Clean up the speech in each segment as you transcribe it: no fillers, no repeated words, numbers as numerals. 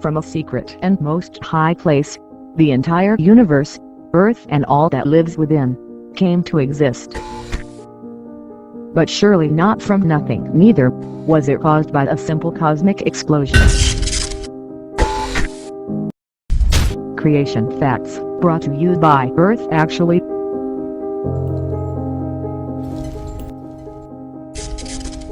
from a secret and most high place. The entire universe, Earth and all that lives within, came to exist. But surely not from nothing, neither was it caused by a simple cosmic explosion. Creation Facts, brought to you by Earth Actually.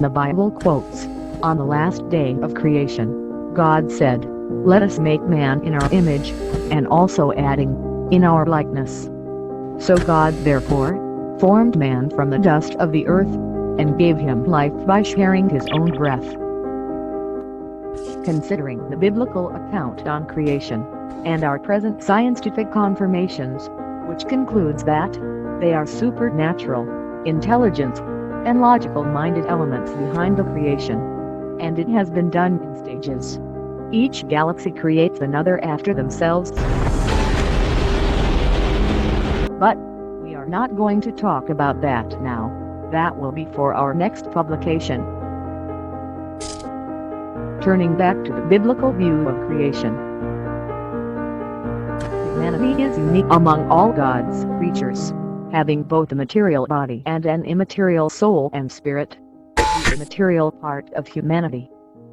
The Bible quotes, "On the last day of creation, God said, 'Let us make man in our image,' and also adding, 'in our likeness.' So God therefore formed man from the dust of the earth, and gave him life by sharing his own breath." Considering the biblical account on creation, and our present scientific confirmations, which concludes that they are supernatural, intelligent, and logical-minded elements behind the creation, and it has been done in stages. Each galaxy creates another after themselves. But we are not going to talk about that now. That will be for our next publication. Turning back to the biblical view of creation. Humanity is unique among all God's creatures, having both a material body and an immaterial soul and spirit. The material part of humanity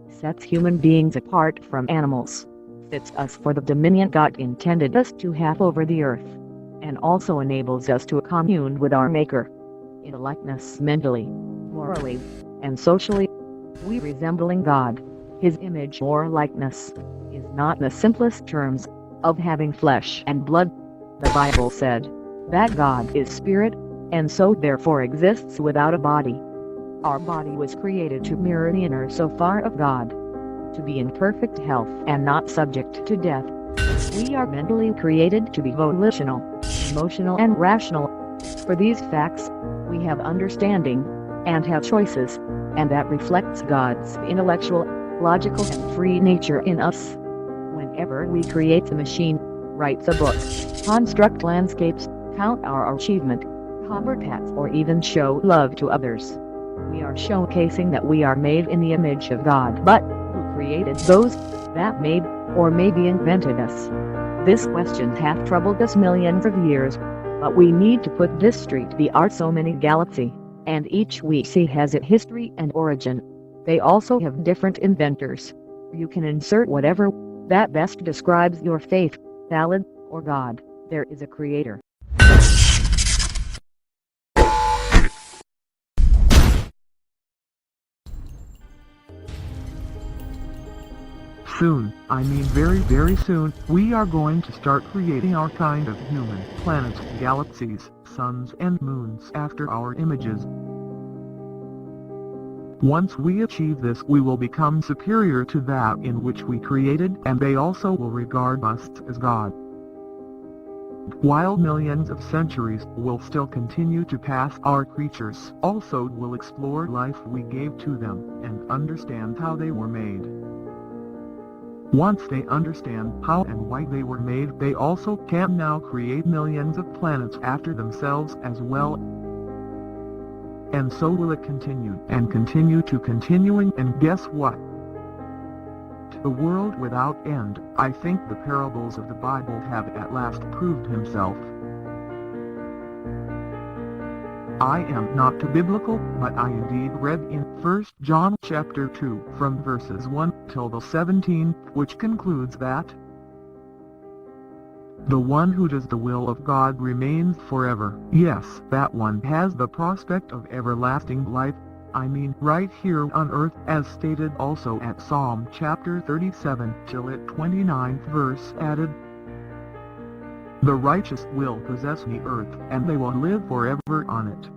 sets human beings apart from animals, fits us for the dominion God intended us to have over the earth, and also enables us to commune with our Maker. In a likeness mentally, morally, and socially, we resembling God, His image or likeness, is not in the simplest terms of having flesh and blood. The Bible said that God is spirit, and so therefore exists without a body. Our body was created to mirror the inner so far of God, to be in perfect health and not subject to death. We are mentally created to be volitional, emotional and rational. For these facts, we have understanding, and have choices, and that reflects God's intellectual, logical and free nature in us. Whenever we create a machine, write a book, construct landscapes, count our achievement, cover paths or even show love to others, we are showcasing that we are made in the image of God. But who created those that made or maybe invented us? This question hath troubled us millions of years, but we need to put this straight. There are so many galaxies, and each we see has its history and origin. They also have different inventors. You can insert whatever that best describes your faith, valid or God. There is a creator. Soon, I mean very soon, we are going to start creating our kind of human, planets, galaxies, suns and moons after our images. Once we achieve this, we will become superior to that in which we created, and they also will regard us as God. While millions of centuries will still continue to pass, our creatures also will explore life we gave to them, and understand how they were made. Once they understand how and why they were made, they also can now create millions of planets after themselves as well. And so will it continue, and continue to continuing, and guess what? The world without end. I think the parables of the Bible have at last proved himself. I am not too biblical, but I indeed read in 1 John chapter 2 from verses 1 till the 17, which concludes that the one who does the will of God remains forever. Yes, that one has the prospect of everlasting life. I mean right here on earth, as stated also at Psalm chapter 37 till it 29th verse added, "The righteous will possess the earth, and they will live forever on it."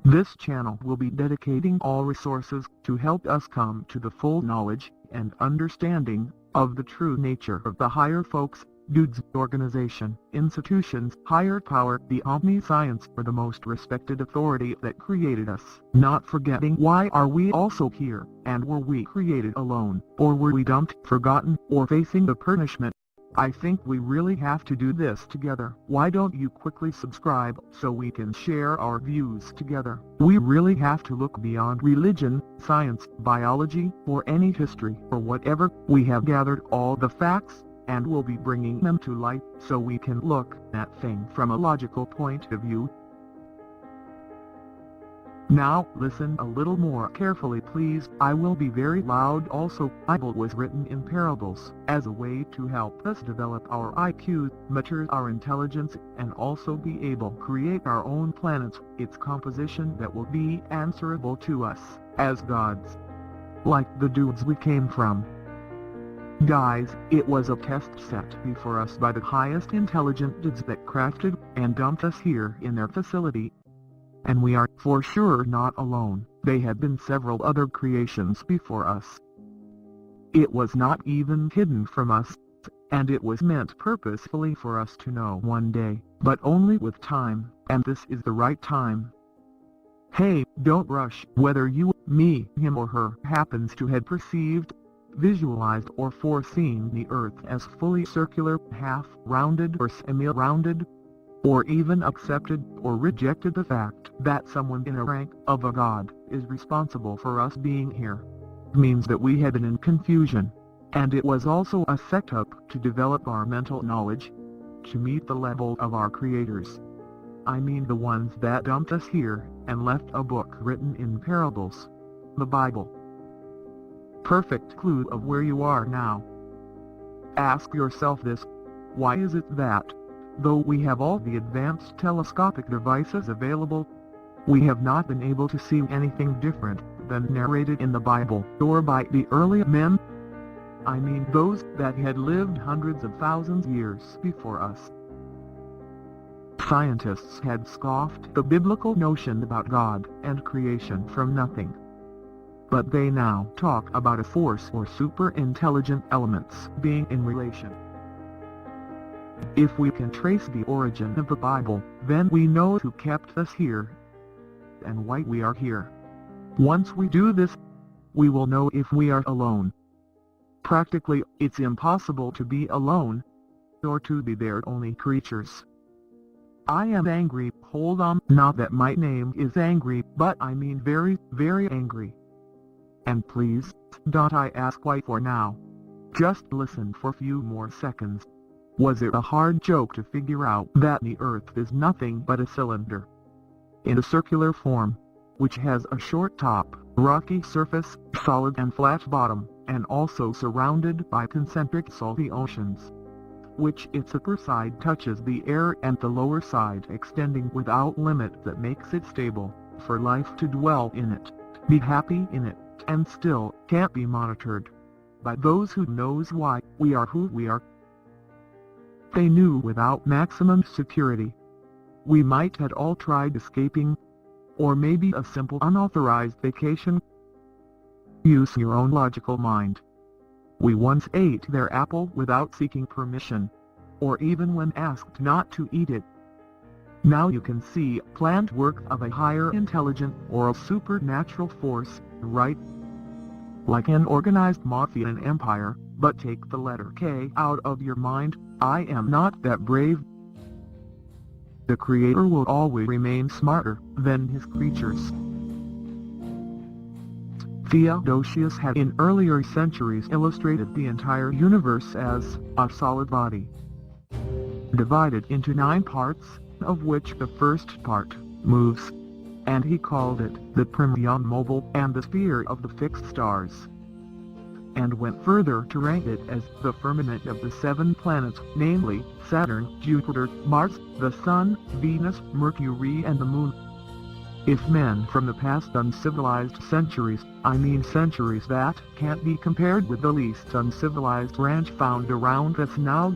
This channel will be dedicating all resources to help us come to the full knowledge and understanding of the true nature of the higher folks, dudes, organization, institutions, higher power, the omniscience, or the most respected authority that created us. Not forgetting why are we also here, and were we created alone, or were we dumped, forgotten, or facing the punishment? I think we really have to do this together. Why don't you quickly subscribe so we can share our views together? We really have to look beyond religion, science, biology, or any history or whatever. We have gathered all the facts, and we'll be bringing them to light so we can look at things from a logical point of view. Now listen a little more carefully please. I will be very loud also. Bible was written in parables as a way to help us develop our IQ, mature our intelligence, and also be able to create our own planets, its composition that will be answerable to us as gods. Like the dudes we came from. Guys, it was a test set before us by the highest intelligent dudes that crafted and dumped us here in their facility. And we are, for sure, not alone. They had been several other creations before us. It was not even hidden from us, and it was meant purposefully for us to know one day, but only with time, and this is the right time. Hey, don't rush. Whether you, me, him or her happens to have perceived, visualized or foreseen the Earth as fully circular, half-rounded or semi-rounded, or even accepted or rejected the fact that someone in a rank of a god is responsible for us being here, means that we had been in confusion, and it was also a setup to develop our mental knowledge, to meet the level of our creators. I mean the ones that dumped us here and left a book written in parables, the Bible. Perfect clue of where you are now. Ask yourself this: why is it that, though we have all the advanced telescopic devices available, we have not been able to see anything different than narrated in the Bible or by the early men? I mean those that had lived hundreds of thousands years before us. Scientists had scoffed the biblical notion about God and creation from nothing. But they now talk about a force or super-intelligent elements being in relation. If we can trace the origin of the Bible, then we know who kept us here and why we are here. Once we do this, we will know if we are alone. Practically, it's impossible to be alone, or to be their only creatures. I am angry, hold on, not that my name is angry, but I mean very, very angry. And please, don't I ask why for now. Just listen for a few more seconds. Was it a hard joke to figure out that the Earth is nothing but a cylinder in a circular form, which has a short top, rocky surface, solid and flat bottom, and also surrounded by concentric salty oceans, which its upper side touches the air and the lower side extending without limit that makes it stable for life to dwell in it, be happy in it, and still can't be monitored by those who knows why we are who we are. They knew without maximum security, we might had all tried escaping, or maybe a simple unauthorized vacation. Use your own logical mind. We once ate their apple without seeking permission, or even when asked not to eat it. Now you can see planned work of a higher intelligent or a supernatural force, right? Like an organized mafia and empire, but take the letter K out of your mind. I am not that brave. The Creator will always remain smarter than his creatures. Theodosius had in earlier centuries illustrated the entire universe as a solid body, divided into 9 parts, of which the first part moves, and he called it the Primum Mobile and the sphere of the fixed stars, and went further to rank it as the firmament of the 7 planets, namely Saturn, Jupiter, Mars, the Sun, Venus, Mercury and the Moon. If men from the past uncivilized centuries, I mean centuries that can't be compared with the least uncivilized ranch found around us now,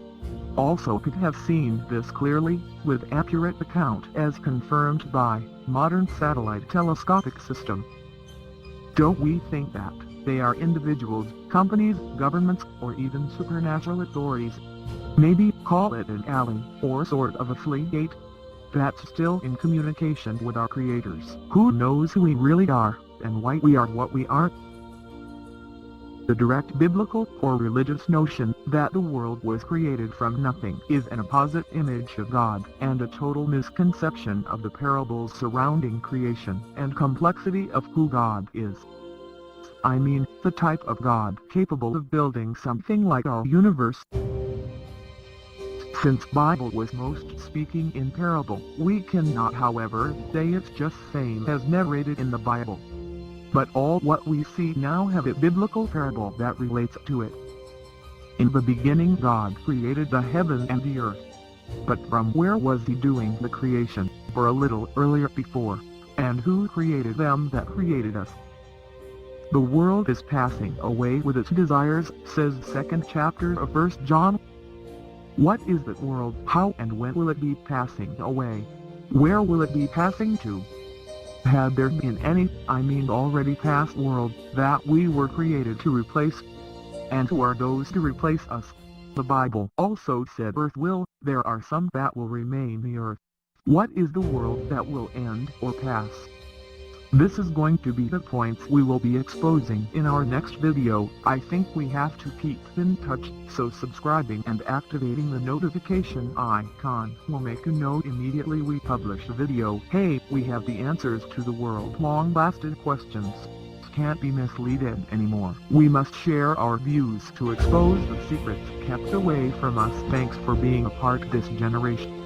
also could have seen this clearly, with accurate account as confirmed by modern satellite telescopic system. Don't we think that they are individuals, companies, governments, or even supernatural authorities? Maybe call it an ally, or sort of a fleet, that's still in communication with our creators. Who knows who we really are, and why we are what we are? The direct biblical or religious notion that the world was created from nothing is an opposite image of God and a total misconception of the parables surrounding creation and complexity of who God is. I mean, the type of God capable of building something like our universe. Since Bible was most speaking in parable, we cannot however say it's just same as narrated in the Bible. But all what we see now have a biblical parable that relates to it. In the beginning God created the heaven and the earth. But from where was he doing the creation, for a little earlier before? And who created them that created us? The world is passing away with its desires, says 2nd chapter of 1 John. What is that world? How and when will it be passing away? Where will it be passing to? Had there been any, already past world, that we were created to replace? And who are those to replace us? The Bible also said earth will, there are some that will remain the earth. What is the world that will end or pass? This is going to be the points we will be exposing in our next video. I think we have to keep in touch, so subscribing and activating the notification icon will make you know immediately we publish a video. Hey, we have the answers to the world's long-lasted questions. Can't be misleaded anymore. We must share our views to expose the secrets kept away from us. Thanks for being a part of this generation.